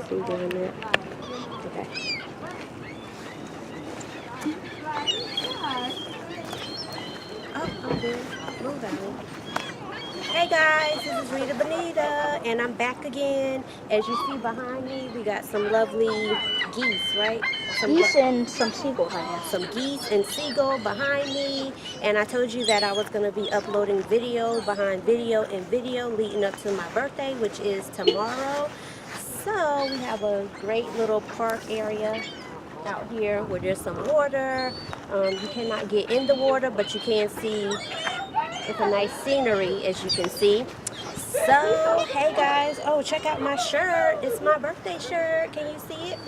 See down there? Okay. Oh, I'm good. Move out. Hey guys, this is RidaBonita, and I'm back again. As you see behind me, we got some lovely geese, right? Geese and some seagulls, I guess. Some geese and seagull behind me. And I told you that I was going to be uploading video behind video and video leading up to my birthday, which is tomorrow. So we have a great little park area out here where there's some water. You cannot get in the water, but you can see it's a nice scenery, as you can see. So, hey guys, oh, check out my shirt. It's my birthday shirt. Can you see it?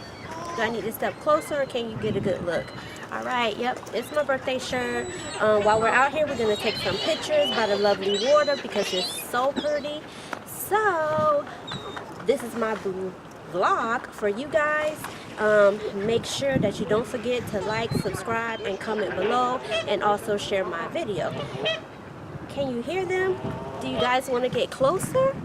Do I need to step closer, or can you get a good look? All right, yep, it's my birthday shirt. While we're out here, we're going to take some pictures by the lovely water because it's so pretty. So, this is my vlog for you guys. Make sure that you don't forget to like, subscribe, and comment below, and also share my video. Can you hear them? Do you guys want to get closer?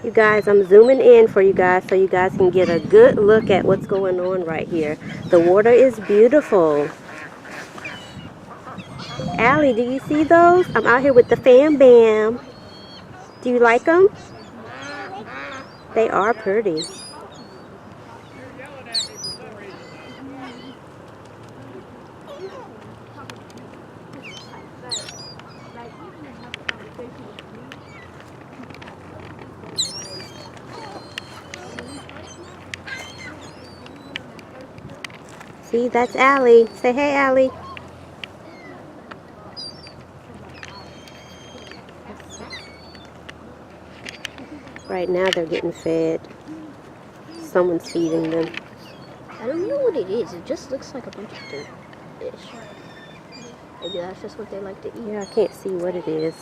You guys, I'm zooming in for you guys so you guys can get a good look at what's going on right here. The water is beautiful. Allie, do you see those? I'm out here with the fam bam. Do you like them? They are pretty. See, that's Allie. Say hey, Allie. Right now they're getting fed. Someone's feeding them. I don't know what it is. It just looks like a bunch of dirt fish. Maybe that's just what they like to eat. Yeah, I can't see what it is.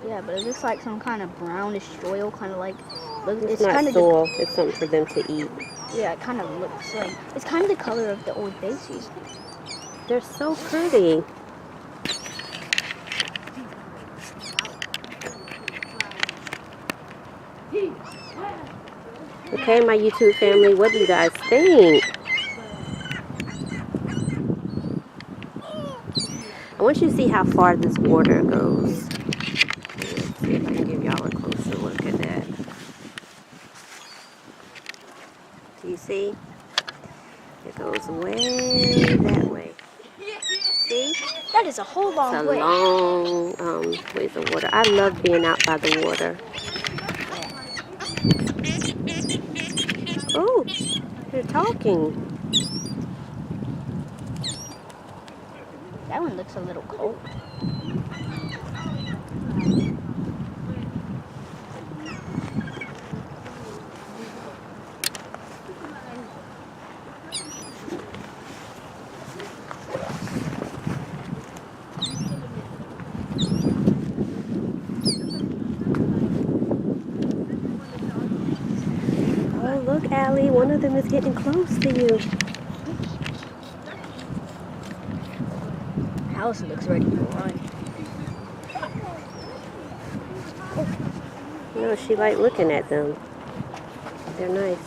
Yeah, but it looks like some kind of brownish soil, kind of like... It's not soil. It's something for them to eat. Yeah, it kind of looks like... It's kind of the color of the old daisies. They're so pretty. Okay, my YouTube family, what do you guys think? I want you to see how far this water goes. Let's see if I can give y'all a closer look at that. Do you see? It goes way that way. See? That is a whole long way. It's a long ways of water. I love being out by the water. Oh, they're talking. That one looks a little cold. Look, Allie, one of them is getting close to you. Alice looks ready to run. You know, she likes looking at them. They're nice.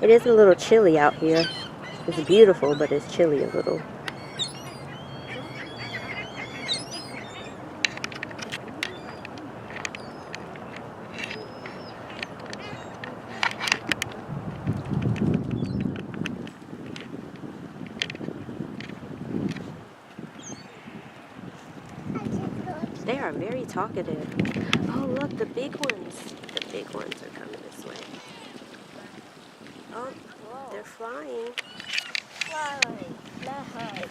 It is a little chilly out here. It's beautiful, but it's chilly a little. They are very talkative. Oh, look, the big ones. The big ones are coming this way. Oh, they're flying. Fly, fly high.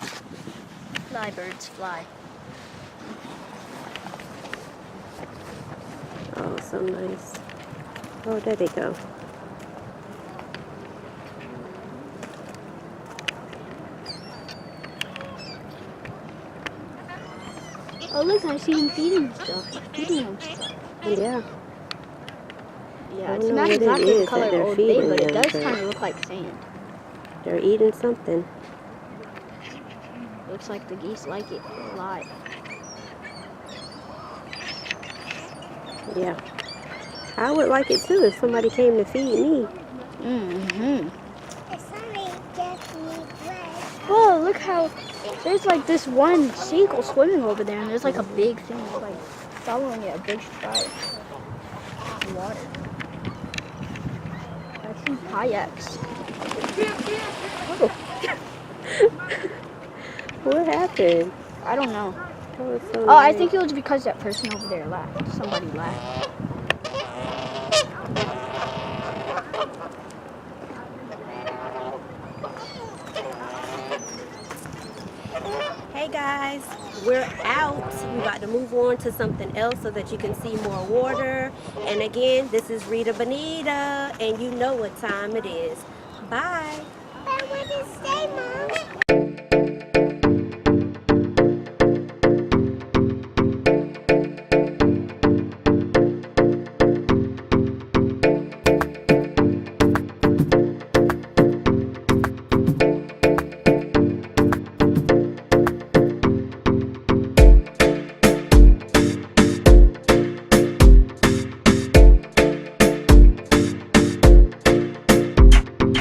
Fly, birds, fly. Oh, so nice. Oh, there they go. Oh look, I see him feeding stuff. Feeding them stuff. Yeah. Yeah, I it's don't know not what it exactly the is color that of they're Old Bay, feeding but it them, does but kind of look like sand. they're eating something. Looks like the geese like it a lot. Yeah. I would like it too if somebody came to feed me. Mm-hmm. Whoa, look how there's like this one seagull swimming over there, and there's like a big thing like following it, a big stride of water. I see kayaks. Oh, What happened? I don't know. That was so Oh, I nice. think it was because that person over there laughed. Somebody laughed. Hey guys, we're out. We're about to move on to something else so that you can see more water. And again, this is RidaBonita, and you know what time it is. Bye. What did you say, Mom?